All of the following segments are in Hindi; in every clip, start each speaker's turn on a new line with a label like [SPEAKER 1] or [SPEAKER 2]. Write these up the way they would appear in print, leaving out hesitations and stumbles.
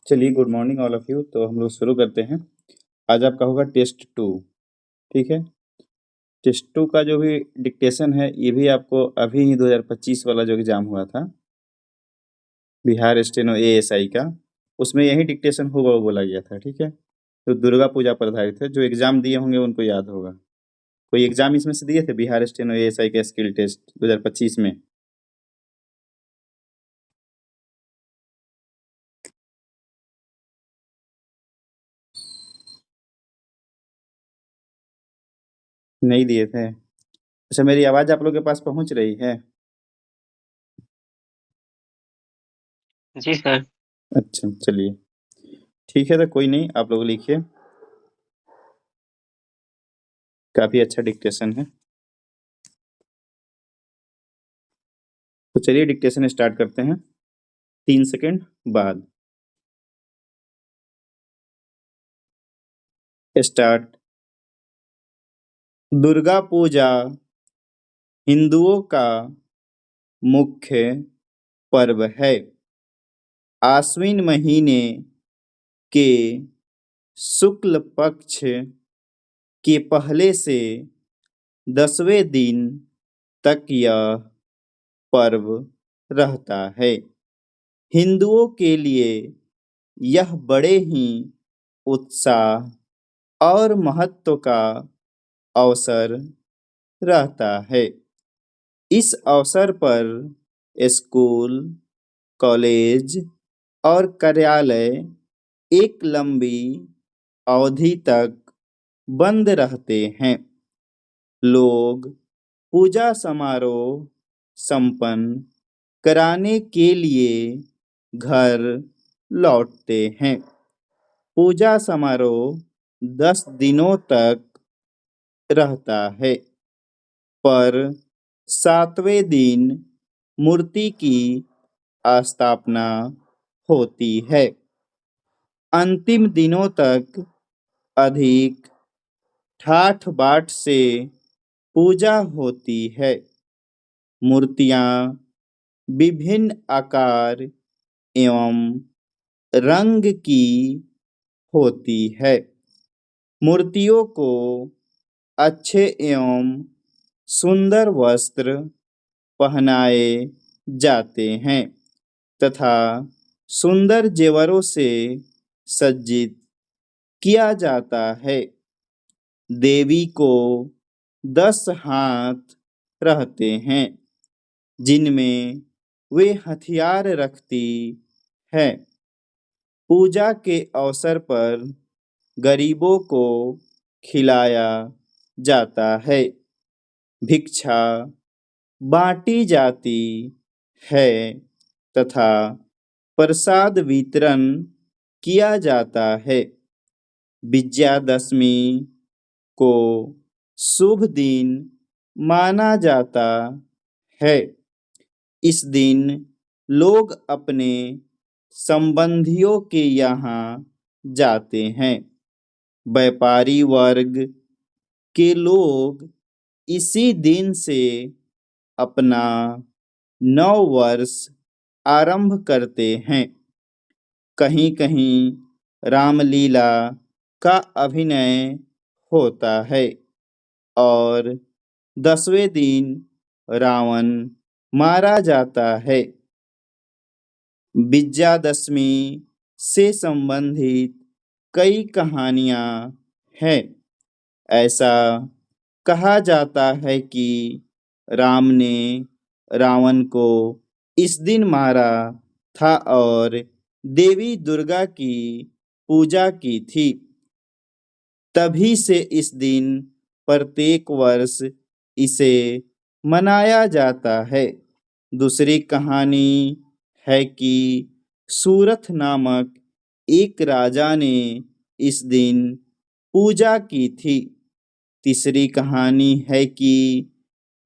[SPEAKER 1] चलिए, good morning all of you. तो हम लोग शुरू करते हैं। आज आपका होगा टेस्ट 2। ठीक है। टेस्ट 2 का जो भी डिक्टेशन है, ये भी आपको अभी ही 2025 वाला जो एग्जाम हुआ था बिहार स्टेनो एएसआई का, उसमें यही डिक्टेशन होगा वो बोला गया था। ठीक है। तो दुर्गा पूजा पर आधारित है। जो एग्जाम दिए होंगे उनको याद होगा। कोई एग्जाम इसमें से दिए थे बिहार स्टेनो एएसआई का स्किल टेस्ट 2025 में? नहीं दिए थे? अच्छा, मेरी आवाज आप लोग के पास पहुंच रही है?
[SPEAKER 2] जी सर।
[SPEAKER 1] अच्छा, चलिए ठीक है। तो कोई नहीं, आप लोग लिखिए। काफी अच्छा डिक्टेशन है। तो चलिए डिक्टेशन स्टार्ट करते हैं 3 सेकंड बाद। स्टार्ट। दुर्गा पूजा हिंदुओं का मुख्य पर्व है। आश्विन महीने के शुक्ल पक्ष के पहले से 10वें दिन तक यह पर्व रहता है। हिंदुओं के लिए यह बड़े ही उत्साह और महत्व का अवसर रहता है। इस अवसर पर स्कूल, कॉलेज और कार्यालय एक लंबी अवधि तक बंद रहते हैं। लोग पूजा समारोह संपन्न कराने के लिए घर लौटते हैं। पूजा समारोह 10 दिनों तक रहता है, पर 7वें दिन मूर्ति की स्थापना होती है। अंतिम दिनों तक अधिक ठाठ बाट से पूजा होती है। मूर्तियां विभिन्न आकार एवं रंग की होती है। मूर्तियों को अच्छे एवं सुंदर वस्त्र पहनाए जाते हैं तथा सुंदर जेवरों से सज्जित किया जाता है। देवी को 10 हाथ रहते हैं, जिनमें वे हथियार रखती है। पूजा के अवसर पर गरीबों को खिलाया जाता है, भिक्षा बांटी जाती है तथा प्रसाद वितरण किया जाता है। विजयादशमी को शुभ दिन माना जाता है। इस दिन लोग अपने संबंधियों के यहाँ जाते हैं। व्यापारी वर्ग के लोग इसी दिन से अपना नव वर्ष आरंभ करते हैं। कहीं कहीं रामलीला का अभिनय होता है और 10वें दिन रावण मारा जाता है। विजयादशमी से संबंधित कई कहानियां हैं। ऐसा कहा जाता है कि राम ने रावण को इस दिन मारा था और देवी दुर्गा की पूजा की थी। तभी से इस दिन प्रत्येक वर्ष इसे मनाया जाता है। दूसरी कहानी है कि सूरथ नामक एक राजा ने इस दिन पूजा की थी। तीसरी कहानी है कि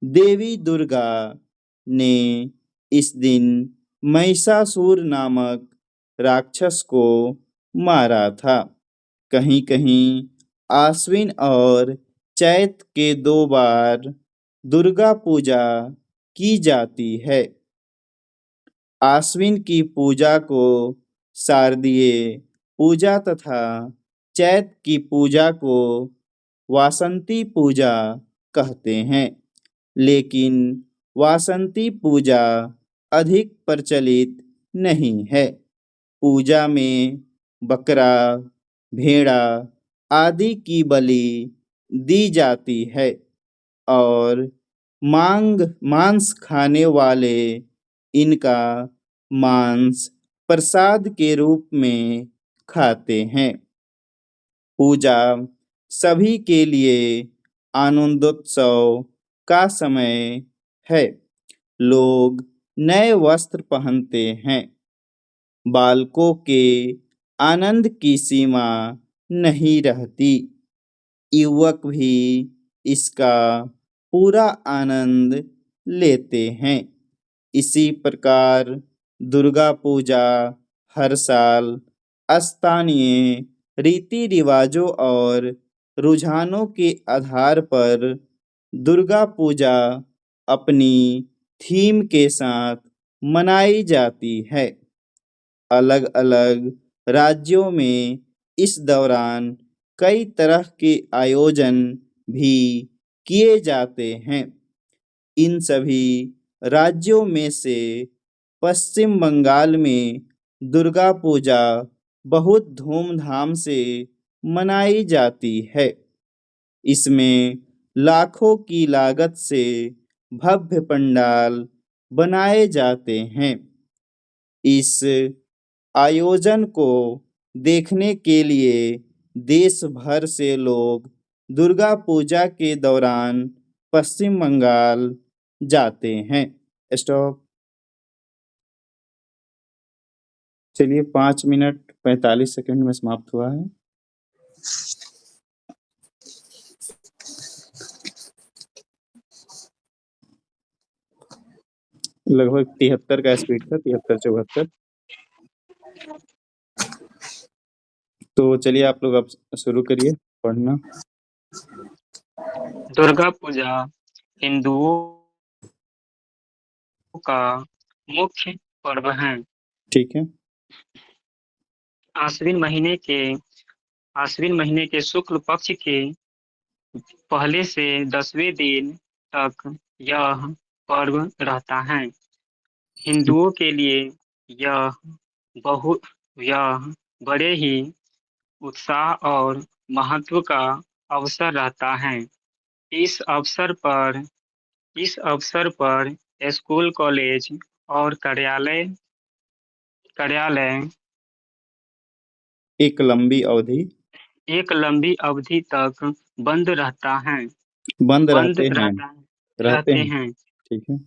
[SPEAKER 1] देवी दुर्गा ने इस दिन महिषासुर नामक राक्षस को मारा था। कहीं कहीं आश्विन और चैत के 2 बार दुर्गा पूजा की जाती है। आश्विन की पूजा को शारदीय पूजा तथा चैत की पूजा को वासंती पूजा कहते हैं, लेकिन वासंती पूजा अधिक प्रचलित नहीं है। पूजा में बकरा, भेड़ा आदि की बलि दी जाती है और मांस खाने वाले इनका मांस प्रसाद के रूप में खाते हैं। पूजा सभी के लिए आनंदोत्सव का समय है। लोग नए वस्त्र पहनते हैं। बालकों के आनंद की सीमा नहीं रहती। युवक भी इसका पूरा आनंद लेते हैं। इसी प्रकार दुर्गा पूजा हर साल स्थानीय रीति रिवाजों और रुझानों के आधार पर दुर्गा पूजा अपनी थीम के साथ मनाई जाती है। अलग-अलग राज्यों में इस दौरान कई तरह के आयोजन भी किए जाते हैं। इन सभी राज्यों में से पश्चिम बंगाल में दुर्गा पूजा बहुत धूमधाम से मनाई जाती है। इसमें लाखों की लागत से भव्य पंडाल बनाए जाते हैं। इस आयोजन को देखने के लिए देश भर से लोग दुर्गा पूजा के दौरान पश्चिम बंगाल जाते हैं। स्टॉप। चलिए 5 मिनट 45 सेकंड में समाप्त हुआ है। लगभग 73 का स्पीड था, 73-74। तो चलिए आप लोग अब शुरू करिए पढ़ना।
[SPEAKER 2] दुर्गा पूजा हिंदुओं का मुख्य पर्व है।
[SPEAKER 1] ठीक है।
[SPEAKER 2] आश्विन महीने के शुक्ल पक्ष के पहले से 10वें दिन तक यह पर्व रहता है। हिंदुओं के लिए यह यह बड़े ही उत्साह और महत्व का अवसर रहता है। इस अवसर पर स्कूल, कॉलेज और कार्यालय
[SPEAKER 1] एक लंबी
[SPEAKER 2] अवधि तक बंद रहता है
[SPEAKER 1] बंद
[SPEAKER 2] बंद
[SPEAKER 1] रहते हैं
[SPEAKER 2] रहते हैं।
[SPEAKER 1] ठीक है।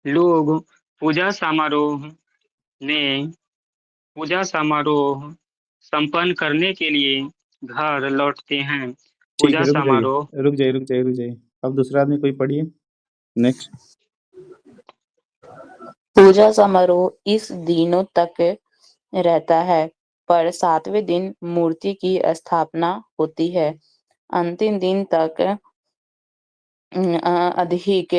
[SPEAKER 2] लोग पूजा समारोह संपन्न करने के लिए घर लौटते हैं।
[SPEAKER 1] ठीक
[SPEAKER 2] पूजा
[SPEAKER 1] है, रुक जाइए
[SPEAKER 2] समारोह
[SPEAKER 1] रुक जाइए रुक जाइए रुक जाइए। अब दूसरा आदमी कोई पढ़िए। नेक्स्ट।
[SPEAKER 3] पूजा समारोह इस दिनों तक रहता है, पर 7वें दिन मूर्ति की स्थापना होती है। अंतिम दिन तक अधिक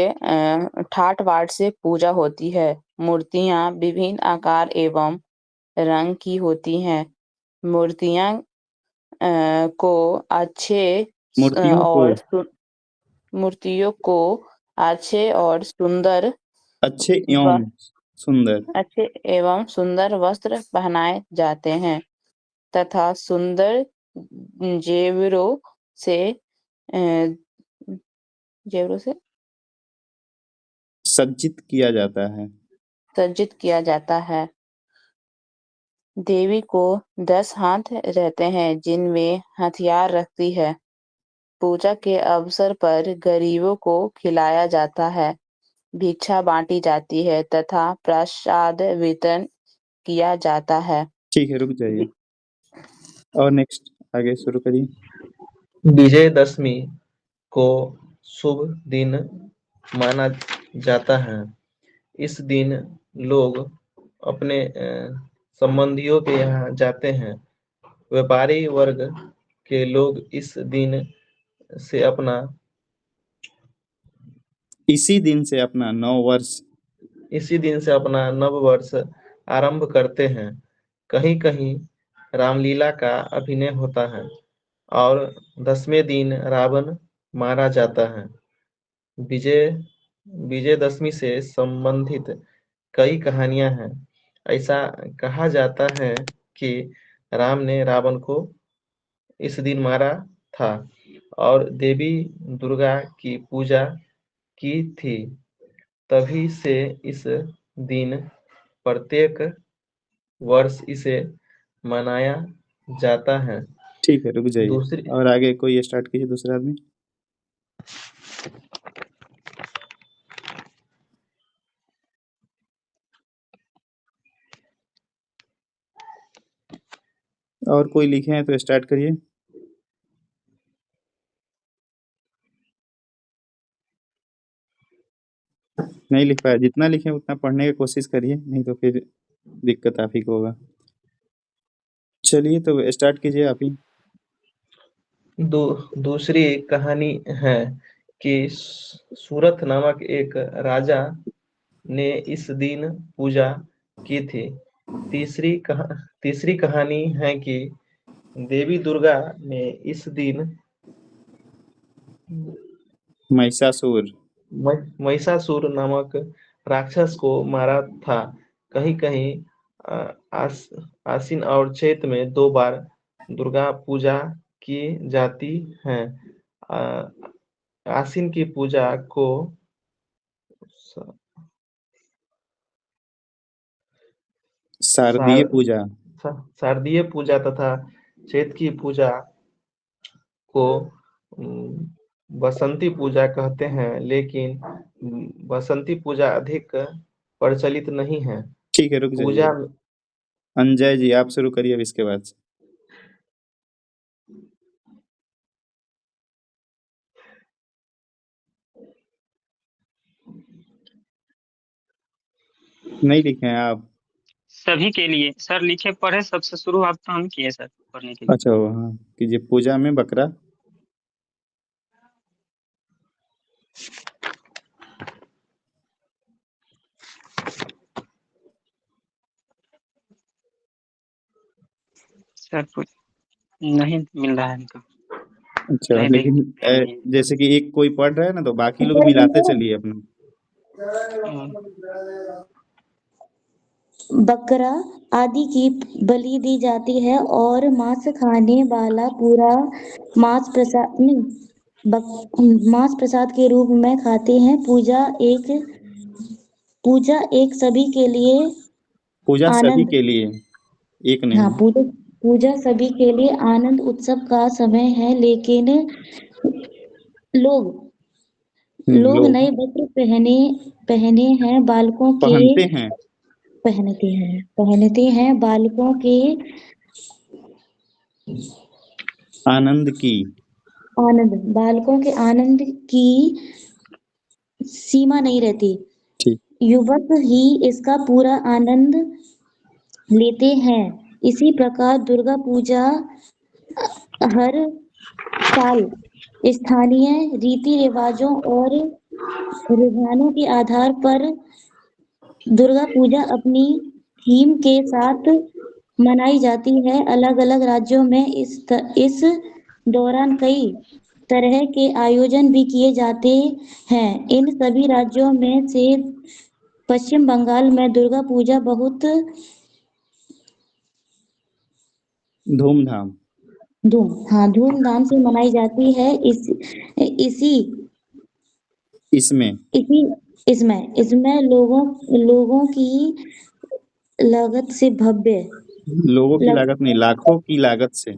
[SPEAKER 3] ठाट बाट से पूजा होती है। मूर्तियां विभिन्न आकार एवं रंग की होती हैं। मूर्तियां को अच्छे
[SPEAKER 1] मूर्तियों को
[SPEAKER 3] और मूर्तियों को अच्छे और
[SPEAKER 1] अच्छे एवं सुंदर
[SPEAKER 3] अच्छे एवं सुंदर वस्त्र पहनाए जाते हैं तथा सुंदर जेवरों से अ, जेवरों से
[SPEAKER 1] सज्जित किया जाता है।
[SPEAKER 3] सज्जित किया जाता है। देवी को 10 हाथ रहते हैं, जिनमें हथियार रखती है। पूजा के अवसर पर गरीबों को खिलाया जाता है, भिक्षा बांटी जाती है तथा प्रसाद वितरण किया जाता है।
[SPEAKER 1] ठीक है, रुक जाइए और नेक्स्ट आगे शुरू करिए।
[SPEAKER 4] विजयदशमी को शुभ दिन माना जाता है। इस दिन लोग अपने संबंधियों के यहाँ जाते हैं। व्यापारी वर्ग के लोग इसी दिन से अपना नव वर्ष आरंभ करते हैं। कहीं कहीं रामलीला का अभिनय होता है और 10वें दिन रावण मारा जाता है। विजयदशमी से संबंधित कई कहानियां हैं। ऐसा कहा जाता है कि राम ने रावण को इस दिन मारा था और देवी दुर्गा की पूजा की थी। तभी से इस दिन प्रत्येक वर्ष इसे मनाया जाता है।
[SPEAKER 1] ठीक है, रुक जाइए
[SPEAKER 4] दूसरी
[SPEAKER 1] और आगे कोई स्टार्ट कीजिए, दूसरा आदमी। और कोई लिखे हैं तो स्टार्ट करिए। नहीं लिख पाया, जितना लिखे उतना पढ़ने की कोशिश करिए, नहीं तो फिर दिक्कत आप ही को होगा। चलिए तो स्टार्ट कीजिए आप ही।
[SPEAKER 4] दूसरी कहानी है कि सूरत नामक एक राजा ने इस दिन पूजा की थी। तीसरी कहानी है कि देवी दुर्गा ने इस दिन
[SPEAKER 1] महिषासुर
[SPEAKER 4] महिषासुर नामक राक्षस को मारा था। कहीं कहीं आश्विन और चैत में 2 बार दुर्गा पूजा की जाती है। आश्विन की पूजा को
[SPEAKER 1] शारदीय पूजा,
[SPEAKER 4] शारदीय पूजा तथा चैत की पूजा को बसंती पूजा कहते हैं, लेकिन बसंती पूजा अधिक प्रचलित नहीं है।
[SPEAKER 1] ठीक है, रुक जाइए।
[SPEAKER 4] पूजा
[SPEAKER 1] अंजय जी आप शुरू करिए अब इसके बाद से। नहीं लिखे हैं आप?
[SPEAKER 2] सभी के लिए सर लिखे पढ़े, सबसे शुरुआत तो हम किए सर पढ़ने के लिए।
[SPEAKER 1] अच्छा वो हाँ कीजिए। पूजा में बकरा,
[SPEAKER 2] सर कुछ नहीं मिल रहा है हमको।
[SPEAKER 1] अच्छा
[SPEAKER 2] नहीं
[SPEAKER 1] लेकिन
[SPEAKER 2] देखते नहीं।
[SPEAKER 1] जैसे कि एक कोई पढ़ रहा है ना तो बाकी लोग मिलाते चलिए अपना।
[SPEAKER 5] बकरा आदि की बलि दी जाती है और मांस खाने वाला पूरा मांस प्रसाद मांस प्रसाद के रूप में खाते हैं। पूजा एक सभी के लिए
[SPEAKER 1] पूजा सभी
[SPEAKER 5] आनंद
[SPEAKER 1] के लिए, एक
[SPEAKER 5] हाँ
[SPEAKER 1] नहीं।
[SPEAKER 5] पूजा सभी के लिए आनंद उत्सव का समय है, लेकिन लोग
[SPEAKER 1] लोग
[SPEAKER 5] नए वस्त्र पहने हैं बालकों के
[SPEAKER 1] पहनते हैं।
[SPEAKER 5] पहनते हैं बालकों के
[SPEAKER 1] आनंद की,
[SPEAKER 5] बालकों के आनंद की सीमा नहीं रहती।
[SPEAKER 1] ठीक।
[SPEAKER 5] युवक ही इसका पूरा आनंद लेते हैं। इसी प्रकार दुर्गा पूजा हर साल स्थानीय रीति रिवाजों और रुझानों के आधार पर दुर्गा पूजा अपनी थीम के साथ मनाई जाती है। अलग अलग राज्यों में इस दौरान कई तरह के आयोजन भी किए जाते हैं। इन सभी राज्यों में से पश्चिम बंगाल में दुर्गा पूजा बहुत
[SPEAKER 1] धूमधाम,
[SPEAKER 5] धूमधाम से मनाई जाती है। इसी
[SPEAKER 1] इसमें
[SPEAKER 5] इसी इसमें लोगों की लागत से भव्य
[SPEAKER 1] लोगों की लागत नहीं, लाखों की लागत से।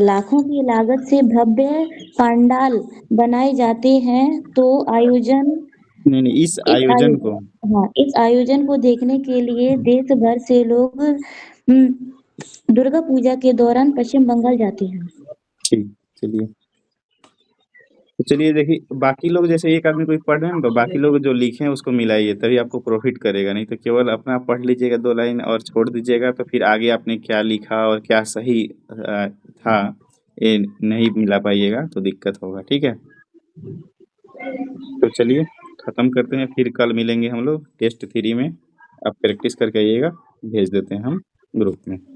[SPEAKER 5] लाखों की लागत से भव्य पंडाल बनाए जाते हैं। तो
[SPEAKER 1] नहीं इस आयोजन को,
[SPEAKER 5] इस आयोजन को देखने के लिए देश भर से लोग दुर्गा पूजा के दौरान पश्चिम बंगाल जाते हैं।
[SPEAKER 1] ठीक। चलिए तो चलिए देखिए, बाकी लोग जैसे एक आदमी कोई पढ़ रहे हैं तो बाकी लोग जो लिखे हैं उसको मिलाइए, तभी आपको प्रॉफिट करेगा। नहीं तो केवल अपना पढ़ लीजिएगा 2 लाइन और छोड़ दीजिएगा तो फिर आगे आपने क्या लिखा और क्या सही था ये नहीं मिला पाइएगा तो दिक्कत होगा। ठीक है तो चलिए खत्म करते हैं, फिर कल मिलेंगे हम लोग टेस्ट 3 में। आप प्रैक्टिस करके आइएगा। भेज देते हैं हम ग्रुप में।